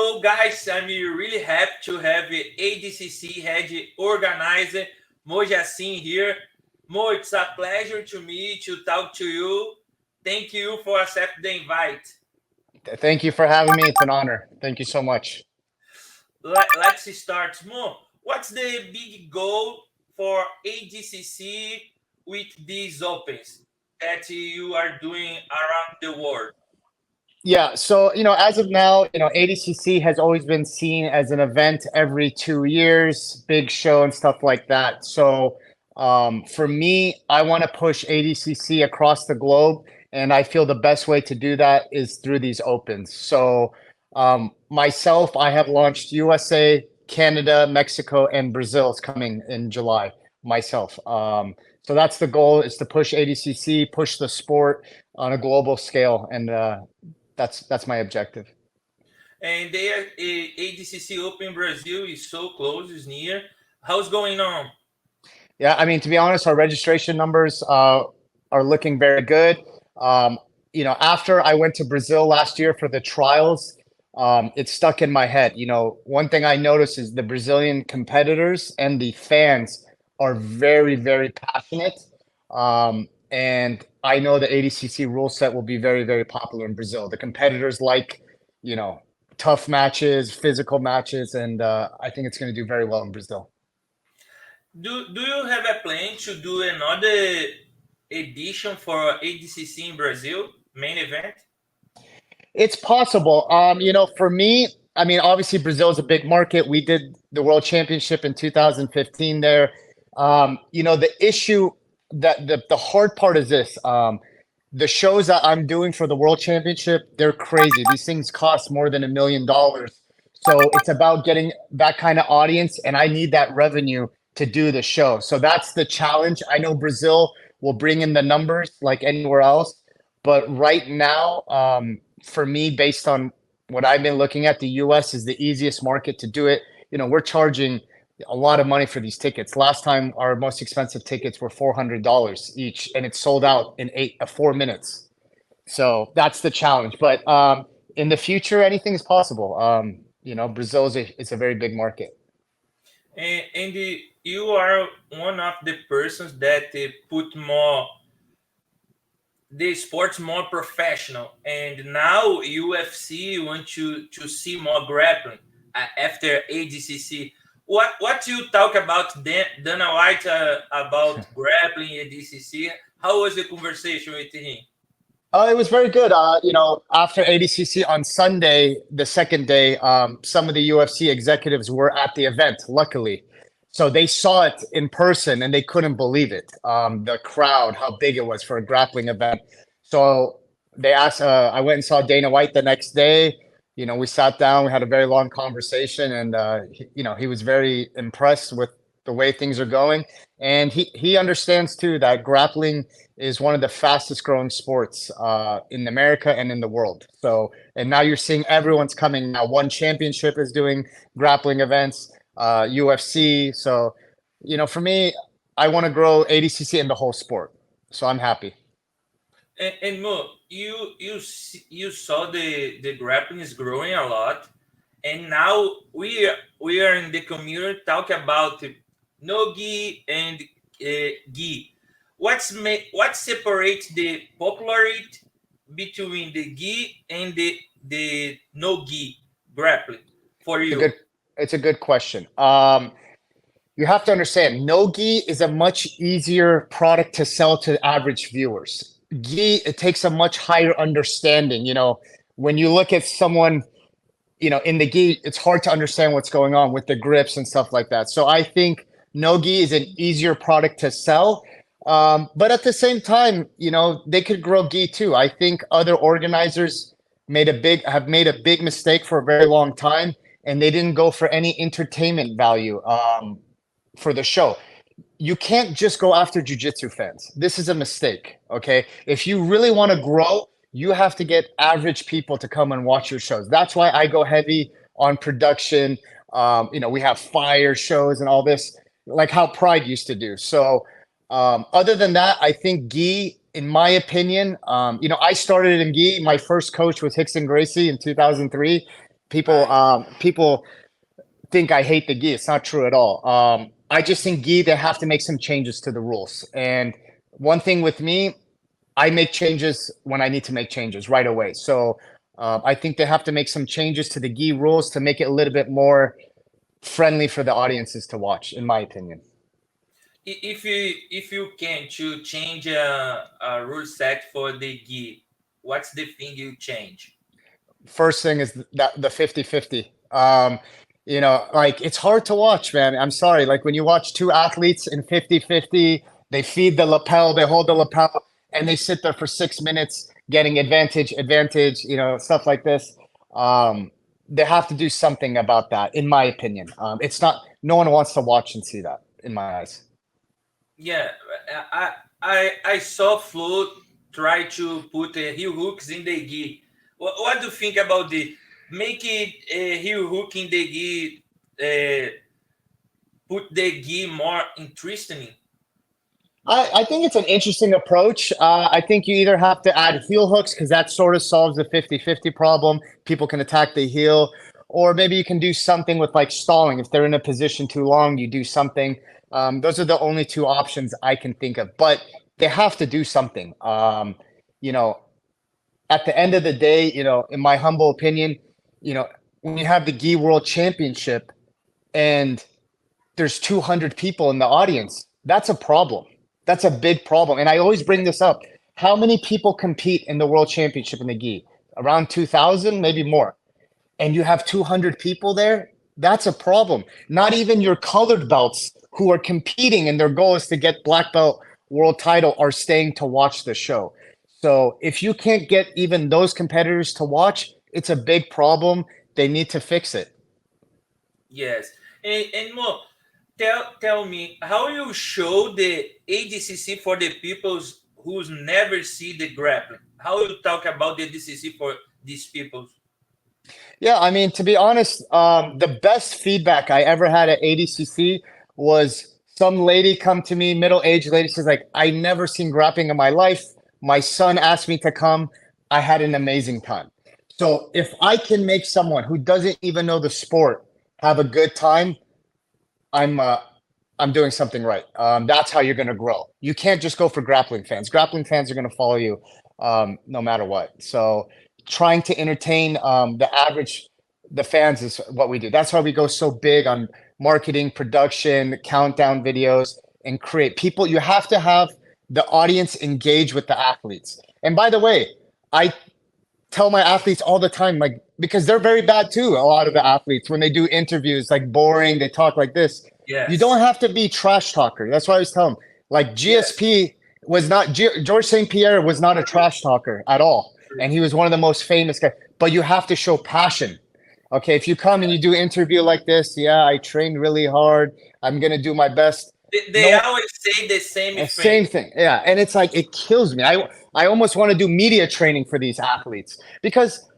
So, guys, I'm really happy to have ADCC head organizer Mojassim here. Mo, it's a pleasure to meet to talk to you. Thank you for accepting the invite. Thank you for having me. It's an honor. Thank you so much. Let's start. Mo, what's the big goal for ADCC with these opens that you are doing around the world? Yeah, so as of now, ADCC has always been seen as an event every 2 years, big show and stuff like that. So for me, I want to push ADCC across the globe, and I feel the best way to do that is through these opens. So myself, I have launched USA, Canada, Mexico, and Brazil is coming in July. Myself, so that's the goal: is to push ADCC, push the sport on a global scale, and that's my objective. And the ADCC Open Brazil is so close, is near. How's going on? Yeah, I mean, to be honest, our registration numbers are looking very good. After I went to Brazil last year for the trials, it stuck in my head. One thing I noticed is the Brazilian competitors and the fans are very, very passionate. And I know the ADCC rule set will be very, very popular in Brazil. The competitors like, tough matches, physical matches, and I think it's going to do very well in Brazil. Do you have a plan to do another edition for ADCC in Brazil, main event? It's possible. For me, I mean, obviously Brazil is a big market. We did the World Championship in 2015 there. The issue that the hard part is this. The shows that I'm doing for the World Championship, they're crazy. These things cost more than $1 million. So it's about getting that kind of audience, and I need that revenue to do the show. So that's the challenge. I know Brazil will bring in the numbers like anywhere else, but right now, for me, based on what I've been looking at, the US is the easiest market to do it. We're charging a lot of money for these tickets. Last time, our most expensive tickets were $400 each, and it sold out in 4 minutes. So that's the challenge. But in the future, anything is possible. Brazil is a very big market. And you are one of the persons that put the sports more professional, and now UFC want to see more grappling after ADCC. What you talk about Dana White about grappling ADCC? How was the conversation with him? It was very good. After ADCC on Sunday, the second day, some of the UFC executives were at the event, luckily. So they saw it in person and they couldn't believe it. The crowd, how big it was for a grappling event. So they asked, I went and saw Dana White the next day. We sat down, we had a very long conversation, and he was very impressed with the way things are going. And he understands too that grappling is one of the fastest growing sports in America and in the world. So, and now you're seeing everyone's coming now. One Championship is doing grappling events, UFC. So, for me, I want to grow ADCC in the whole sport. So I'm happy. And Mo, you saw the grappling is growing a lot, and now we are in the community talk about no gi and gi. What separates the popularity between the gi and the no gi grappling for you? It's a good question. You have to understand, no gi is a much easier product to sell to average viewers. Gi, it takes a much higher understanding. When you look at someone, in the gi, it's hard to understand what's going on with the grips and stuff like that. So I think no gi is an easier product to sell. But at the same time, they could grow gi too. I think other organizers have made a big mistake for a very long time, and they didn't go for any entertainment value for the show. You can't just go after jiu-jitsu fans. This is a mistake, okay? If you really want to grow, you have to get average people to come and watch your shows. That's why I go heavy on production. We have fire shows and all this, like how Pride used to do. So other than that, I think gi, in my opinion, I started in gi. My first coach was Rickson Gracie in 2003. People Nice. people think I hate the gi. It's not true at all. I just think gi, they have to make some changes to the rules. And one thing with me, I make changes when I need to make changes right away. So I think they have to make some changes to the gi rules to make it a little bit more friendly for the audiences to watch, in my opinion. If you can to change a rule set for the gi, what's the thing you change? First thing is that the 50-50. You know, like it's hard to watch, man. I'm sorry. Like when you watch two athletes in 50-50, they feed the lapel, they hold the lapel, and they sit there for 6 minutes getting advantage, you know, stuff like this. They have to do something about that, in my opinion. It's not, no one wants to watch and see that, in my eyes. Yeah, I saw Flo try to put heel hooks in the gi. What do you think about the make it heel hook in the gi? Put the gi more interesting. I think it's an interesting approach. I think you either have to add heel hooks because that sort of solves the 50-50 problem. People can attack the heel, or maybe you can do something with like stalling. If they're in a position too long, you do something. Those are the only two options I can think of, but they have to do something. You know, at the end of the day, you know, in my humble opinion, you know, when you have the Gi World Championship and there's 200 people in the audience, that's a problem. That's a big problem. And I always bring this up. How many people compete in the World Championship in the Gi? Around 2,000, maybe more. And you have 200 people there? That's a problem. Not even your colored belts who are competing and their goal is to get black belt world title are staying to watch the show. So if you can't get even those competitors to watch, it's a big problem. They need to fix it. Yes, and Mo, tell me how you show the ADCC for the people who's never see the grappling. How you talk about the ADCC for these people? Yeah, I mean, to be honest, the best feedback I ever had at ADCC was some lady come to me, middle-aged lady, says like, I never seen grappling in my life. My son asked me to come. I had an amazing time. So if I can make someone who doesn't even know the sport have a good time, I'm doing something right. That's how you're going to grow. You can't just go for grappling fans. Grappling fans are going to follow you no matter what. So trying to entertain the fans is what we do. That's why we go so big on marketing, production, countdown videos, and create people. You have to have the audience engage with the athletes. And by the way, I tell my athletes all the time, like, because they're very bad too. A lot of the athletes, when they do interviews, like boring, they talk like this. Yes. You don't have to be trash talker. That's why I always tell them, like GSP was not, George St. Pierre was not a trash talker at all. And he was one of the most famous guys, but you have to show passion. Okay, if you come and you do an interview like this, yeah, I trained really hard. I'm going to do my best. They always say the same thing. Same thing. Yeah. And it's like, it kills me. I almost want to do media training for these athletes because,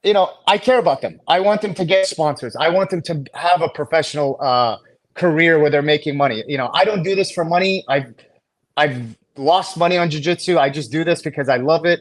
you know, I care about them. I want them to get sponsors. I want them to have a professional career where they're making money. You know, I don't do this for money. I've lost money on jiu-jitsu. I just do this because I love it.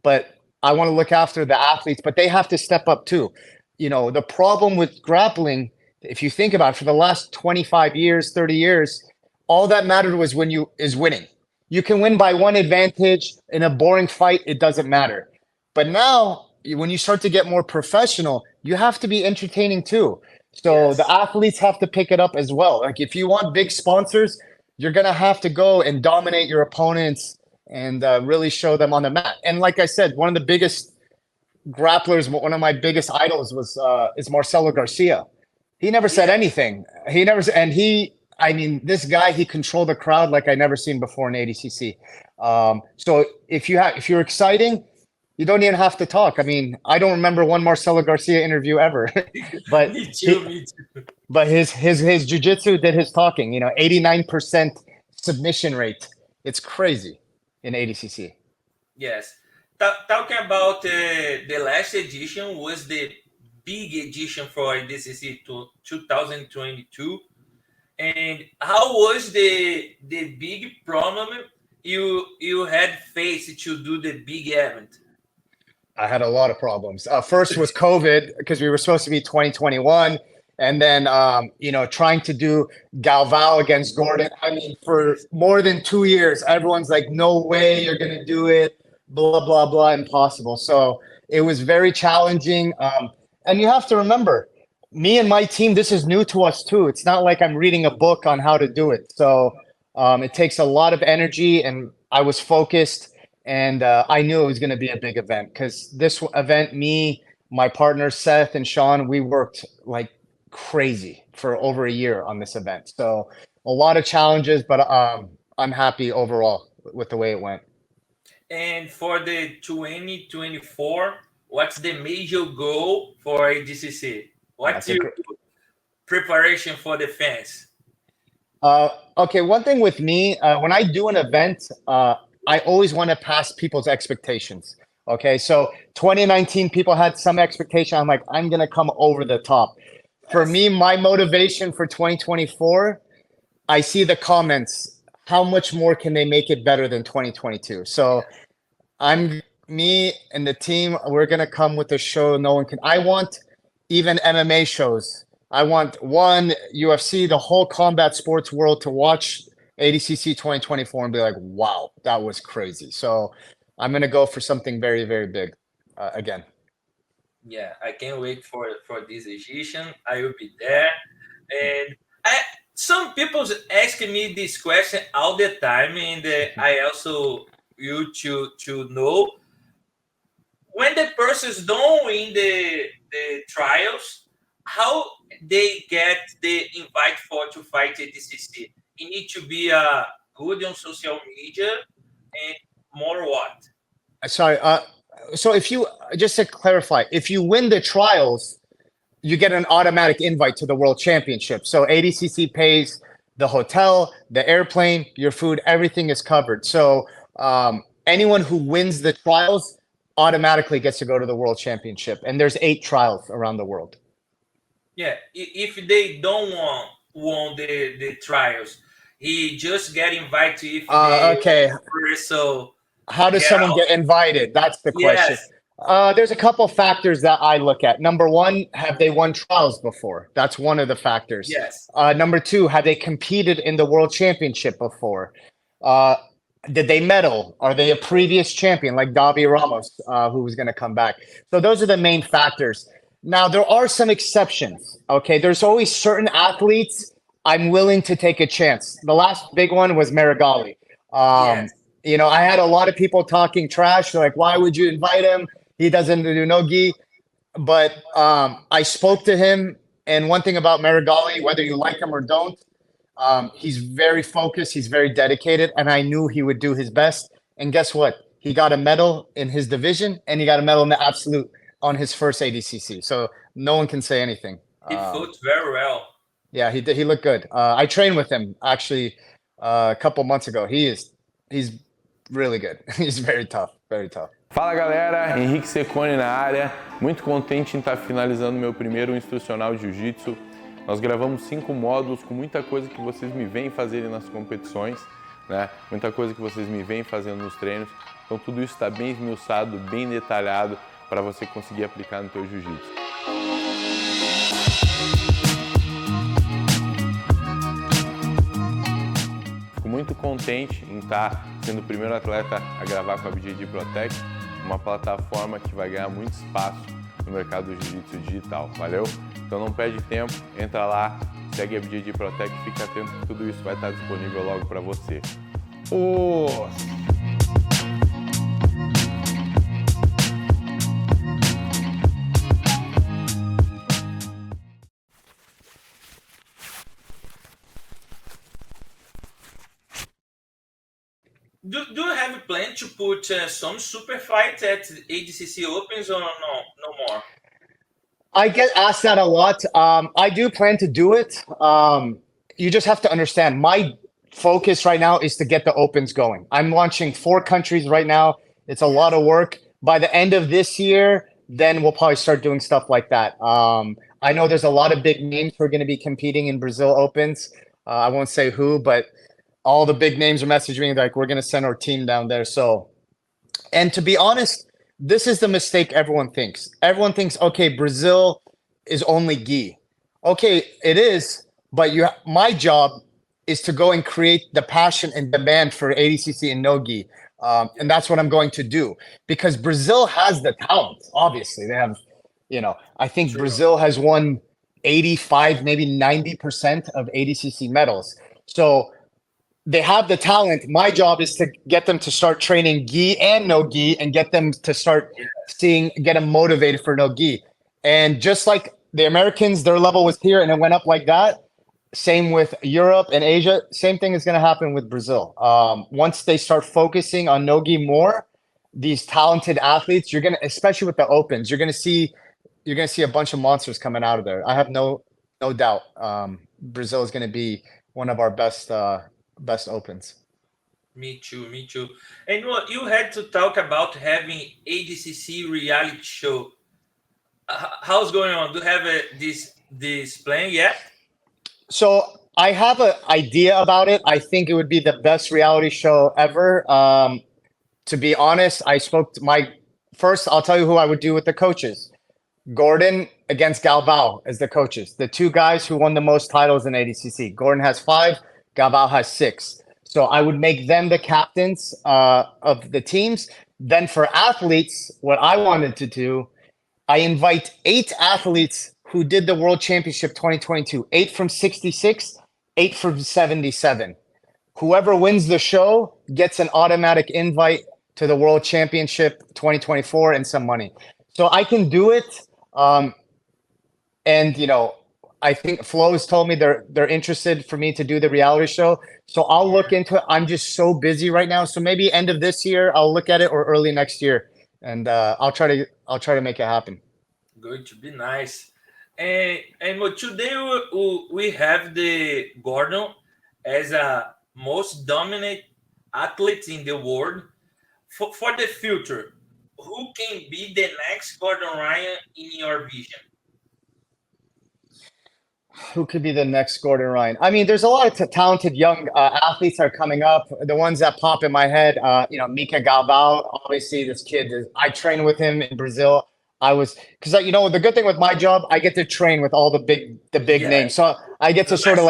But I want to look after the athletes, but they have to step up too. You know, the problem with grappling, if you think about it, for the last 25 years, 30 years, all that mattered was winning. You can win by one advantage in a boring fight. It doesn't matter. But now when you start to get more professional, you have to be entertaining too. So the athletes have to pick it up as well. Like if you want big sponsors, you're going to have to go and dominate your opponents and really show them on the mat. And like I said, one of the biggest grapplers, one of my biggest idols is Marcelo Garcia. He never said anything. I mean, this guy, he controlled the crowd like I never seen before in ADCC. So if you're exciting, you don't even have to talk. I mean, I don't remember one Marcelo Garcia interview ever, but me too. But his jiu-jitsu did his talking. You know, 89% submission rate. It's crazy in ADCC. Yes. Talking about the last edition was the big edition for ADCC 2022. And how was the big problem you had faced to do the big event? I had a lot of problems. First was COVID because we were supposed to be 2021. And then, trying to do Galval against Gordon. I mean, for more than 2 years, everyone's like, no way you're going to do it, blah, blah, blah, impossible. So it was very challenging. And you have to remember, me and my team, this is new to us too. It's not like I'm reading a book on how to do it. So it takes a lot of energy, and I was focused, and I knew it was going to be a big event because this event, me, my partners, Seth and Sean, we worked like crazy for over a year on this event. So a lot of challenges, but I'm happy overall with the way it went. And for the 2024, what's the major goal for ADCC? What's your preparation for the fans? Okay, one thing with me, when I do an event, I always want to pass people's expectations. Okay, so 2019, people had some expectation. I'm like, I'm going to come over the top. For me, my motivation for 2024, I see the comments. How much more can they make it better than 2022? So me and the team, we're going to come with a show no one can. I want even MMA shows. I want UFC, the whole combat sports world to watch ADCC 2024 and be like, wow, that was crazy. So I'm going to go for something very, very big again. Yeah, I can't wait for this edition. I will be there. And some people ask me this question all the time, and I also you to know when the persons don't win the trials, how they get the invite to fight ADCC. You need to be good on social media and more what? Sorry. So if you, just to clarify, if you win the trials, you get an automatic invite to the World Championship. So ADCC pays the hotel, the airplane, your food, everything is covered. So anyone who wins the trials automatically gets to go to the World Championship. And there's 8 trials around the world. Yeah, if they don't want the trials, he just get invited if okay. So how does someone get invited? That's the question. Yes. There's a couple factors that I look at. Number one, have they won trials before? That's one of the factors. Yes. Number two, have they competed in the World Championship before? Did they medal? Are they a previous champion like Davi Ramos, who was going to come back? So those are the main factors. Now, there are some exceptions, okay? There's always certain athletes I'm willing to take a chance. The last big one was Marigali. Yes. I had a lot of people talking trash. They're like, why would you invite him? He doesn't do no-gi. But I spoke to him, and one thing about Marigali, whether you like him or don't, he's very focused, he's very dedicated, and I knew he would do his best. And guess what? He got a medal in his division, and he got a medal in the absolute on his first ADCC. So no one can say anything. He fought very well. Yeah, he looked good. I trained with him actually a couple months ago. He's really good. He's very tough, very tough. Fala galera, Henrique Secone na área, muito contente em estar finalizando meu primeiro instrucional de Jiu-Jitsu. Nós gravamos 5 módulos com muita coisa que vocês me veem fazerem nas competições, né? Muita coisa que vocês me veem fazendo nos treinos. Então tudo isso está bem esmiuçado, bem detalhado para você conseguir aplicar no teu Jiu-Jitsu. Fico muito contente em estar sendo o primeiro atleta a gravar com a BarraJiu Protect, uma plataforma que vai ganhar muito espaço no mercado do jiu-jitsu digital, valeu? Então não perde tempo, entra lá, segue a BarraJiu Protect, fica atento que tudo isso vai estar disponível logo para você. Do you have a plan to put some super fights at ADCC Opens or no more? I get asked that a lot. I do plan to do it. You just have to understand, my focus right now is to get the Opens going. I'm launching 4 countries right now. It's a lot of work. By the end of this year, then we'll probably start doing stuff like that. I know there's a lot of big names who are going to be competing in Brazil Opens. I won't say who, but all the big names are messaging me like, we're going to send our team down there. So, and to be honest, this is the mistake everyone thinks. Everyone thinks, okay, Brazil is only gi. Okay, it is, but my job is to go and create the passion and demand for ADCC and no gi. And that's what I'm going to do, because Brazil has the talent. Obviously, they have, I think Brazil has won 85, maybe 90% of ADCC medals. So they have the talent. My job is to get them to start training gi and no gi, and get them to start get them motivated for no gi. And just like the Americans, their level was here and it went up like that. Same with Europe and Asia. Same thing is going to happen with Brazil. Once they start focusing on no gi more, these talented athletes, you're going to, especially with the opens, you're going to see a bunch of monsters coming out of there. I have no doubt. Brazil is going to be one of our best opens. Me too. And you had to talk about having ADCC reality show. How's going on? Do you have this plan yet? So I have an idea about it. I think it would be the best reality show ever. To be honest, I spoke to first, I'll tell you who I would do with the coaches. Gordon against Galvao as the coaches. The two guys who won the most titles in ADCC. Gordon has 5, Galvao has 6. So I would make them the captains of the teams. Then for athletes, what I wanted to do, I invite 8 athletes who did the World Championship 2022. 8 from 66, 8 from 77. Whoever wins the show gets an automatic invite to the World Championship 2024 and some money. So I can do it. And I think Flo has told me they're interested for me to do the reality show. So I'll look into it. I'm just so busy right now. So maybe end of this year, I'll look at it, or early next year, and I'll try to make it happen. Going to be nice. And today we have the Gordon as a most dominant athlete in the world. For the future, who can be the next Gordon Ryan in your vision? Who could be the next Gordon Ryan? I mean, there's a lot of talented young athletes that are coming up. The ones that pop in my head, Mica Galvao. Obviously, this kid I trained with him in Brazil. Because the good thing with my job, I get to train with all the big names. So I get to sort of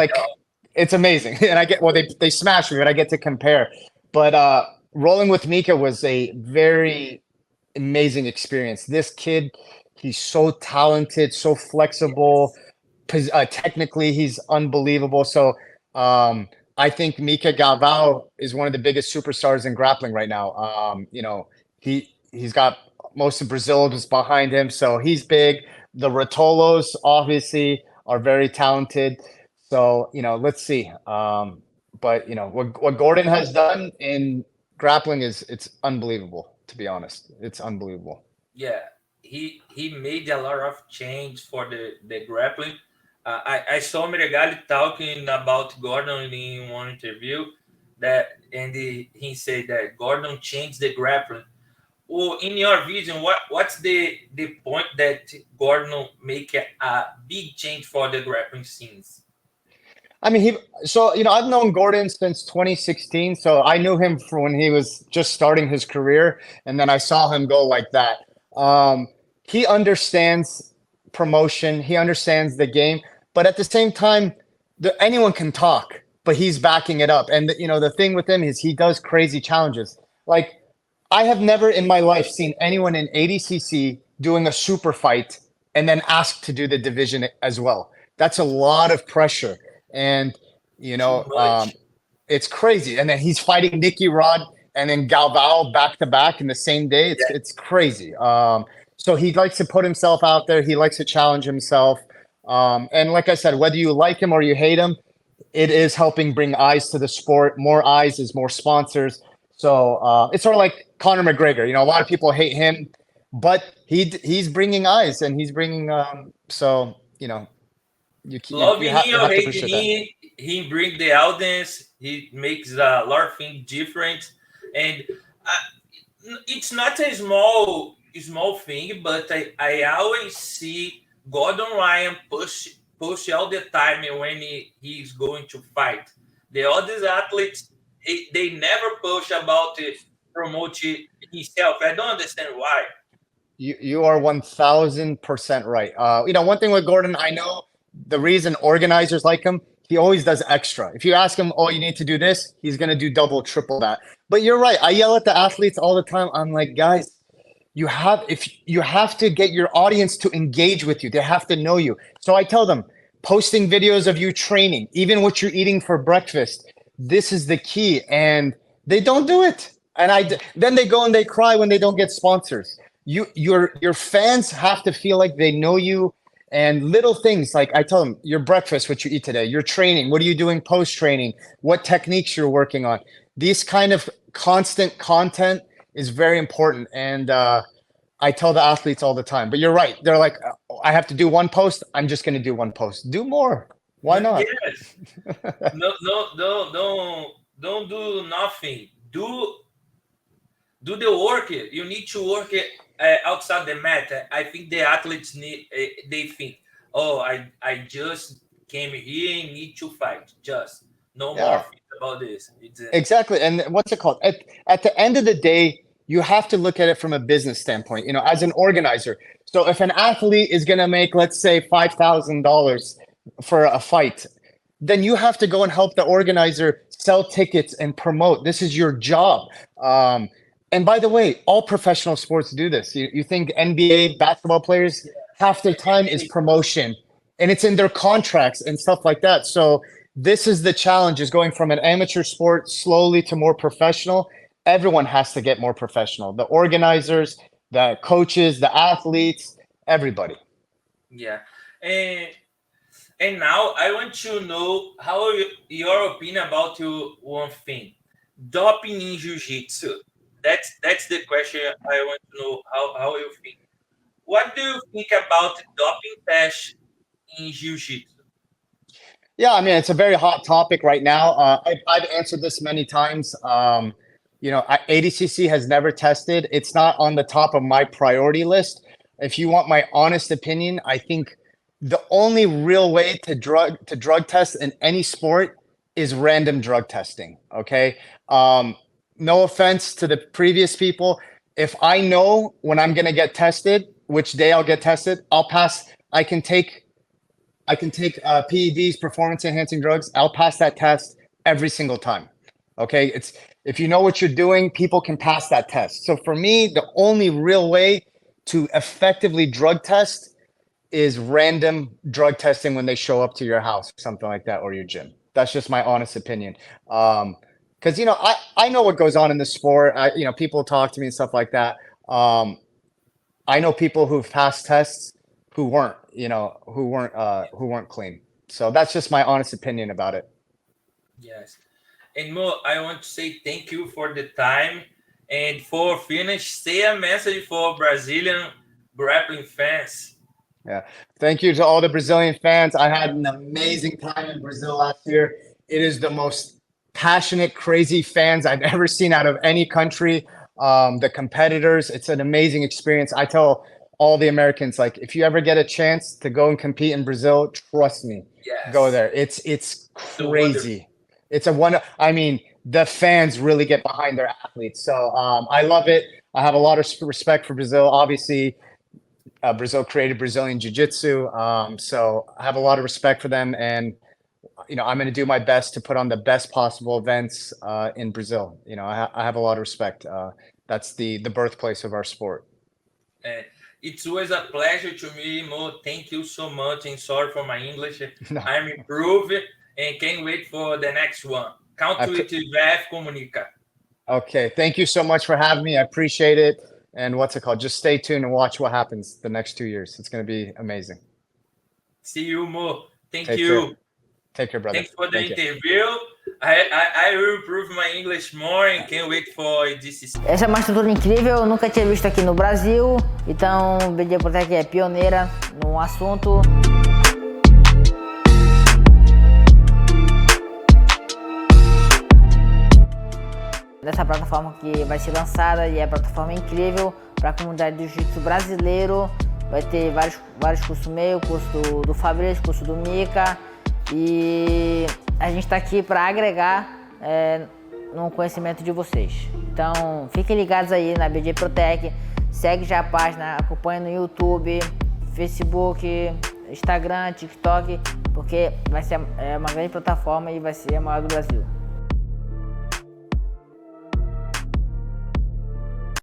it's amazing. And they smash me, but I get to compare. But rolling with Mica was a very amazing experience. This kid, he's so talented, so flexible. Technically, he's unbelievable. So I think Mica Galvao is one of the biggest superstars in grappling right now. He's got most of Brazil is behind him, so he's big. The Rotolos obviously are very talented. So let's see. But what Gordon has done in grappling it's unbelievable. To be honest, it's unbelievable. Yeah, he made a lot of change for the grappling. I saw Meregali talking about Gordon in one interview and he said that Gordon changed the grappling. Well, in your vision, what's the point that Gordon make a big change for the grappling scenes? I mean, I've known Gordon since 2016, so I knew him from when he was just starting his career, and then I saw him go like that. He understands promotion, he understands the game, but at the same time, anyone can talk, but he's backing it up. And the thing with him is he does crazy challenges. Like, I have never in my life seen anyone in ADCC doing a super fight and then asked to do the division as well. That's a lot of pressure. And, it's crazy. And then he's fighting Nicky Rod and then Galvao back to back in the same day. It's crazy. So he likes to put himself out there. He likes to challenge himself. And like I said, whether you like him or you hate him, it is helping bring eyes to the sport. More eyes is more sponsors. So it's sort of like Conor McGregor. A lot of people hate him, but he's bringing eyes and he's bringing. Love him or hate him, he brings the audience. He makes a lot of things different, and it's not a small thing. But I always see Gordon Ryan push all the time when he's going to fight. The other athletes, they never push about it, promote himself. I don't understand why. You are 1000% right. One thing with Gordon, I know the reason organizers like him, he always does extra. If you ask him, oh, you need to do this, he's going to do double, triple that. But you're right. I yell at the athletes all the time. I'm like, guys, you have to get your audience to engage with you. They have to know you. So I tell them, posting videos of you training, even what you're eating for breakfast, this is the key. And they don't do it. And then they go and they cry when they don't get sponsors. Your fans have to feel like they know you. And little things like I tell them, your breakfast, what you eat today, your training, what are you doing post-training, what techniques you're working on. These kind of constant content is very important. And I tell the athletes all the time, but you're right. They're like, I have to do one post. I'm just going to do one post. Do more. Why not? Yes. No, don't do nothing. Do the work. You need to work it outside the mat. I think the athletes they think, oh, I just came here and need to fight. Just no more think about this. Exactly. And what's it called? At the end of the day, you have to look at it from a business standpoint, as an organizer. So if an athlete is going to make, let's say, $5,000 for a fight, then you have to go and help the organizer sell tickets and promote. This is your job. And by the way, all professional sports do this. You think NBA basketball players, half their time is promotion, and it's in their contracts and stuff like that. So this is the challenge, is going from an amateur sport slowly to more professional. Everyone has to get more professional. The organizers, the coaches, the athletes, everybody. Yeah. And now I want to know your opinion about one thing. Doping in Jiu-Jitsu. That's the question I want to know, how you think. What do you think about doping tests in Jiu-Jitsu? Yeah, I mean, it's a very hot topic right now. I've answered this many times. Adcc has never tested. It's not on the top of my priority list. If you want my honest opinion, I think the only real way to drug test in any sport is random drug testing. Okay. No offense to the previous people. If I know when I'm going to get tested, which day I'll get tested, I'll pass. I can take PEDs, performance enhancing drugs. I'll pass that test every single time. Okay. If you know what you're doing, people can pass that test. So for me, the only real way to effectively drug test is random drug testing when they show up to your house, something like that, or your gym. That's just my honest opinion. Because, I know what goes on in the sport. People talk to me and stuff like that. I know people who've passed tests who weren't clean. So that's just my honest opinion about it. Yes. And Mo, I want to say thank you for the time. And for finish, say a message for Brazilian grappling fans. Yeah. Thank you to all the Brazilian fans. I had an amazing time in Brazil last year. It is the most passionate, crazy fans I've ever seen out of any country. The competitors, it's an amazing experience. I tell all the Americans, like, if you ever get a chance to go and compete in Brazil, trust me, go there. It's crazy. It's the fans really get behind their athletes. So I love it. I have a lot of respect for Brazil. Obviously, Brazil created Brazilian Jiu Jitsu. So I have a lot of respect for them. And, I'm going to do my best to put on the best possible events in Brazil. I have a lot of respect. That's the birthplace of our sport. It's always a pleasure to me, Mo. Thank you so much. And sorry for my English. No. I'm improving and can't wait for the next one. Count to it, Jeff, comunica. Okay. Thank you so much for having me. I appreciate it. And what's it called? Just stay tuned and watch what happens the next 2 years. It's going to be amazing. See you, Mo. Take you. Take care, brother. Thanks for the interview. I will improve my English more and can't wait for Adcc. Essa é uma estrutura incrível, eu nunca tinha visto aqui no Brasil. Então, BarraJiu Protec é pioneira no assunto. Dessa plataforma que vai ser lançada, e é uma plataforma incrível para a comunidade do jiu-jitsu brasileiro. Vai ter vários cursos meus, curso do Fabrício, curso do Mica, e a gente está aqui para agregar no conhecimento de vocês. Então fiquem ligados aí na BarraJiu Protec, segue já a página, acompanha no YouTube, Facebook, Instagram, TikTok, porque vai ser uma grande plataforma e vai ser a maior do Brasil.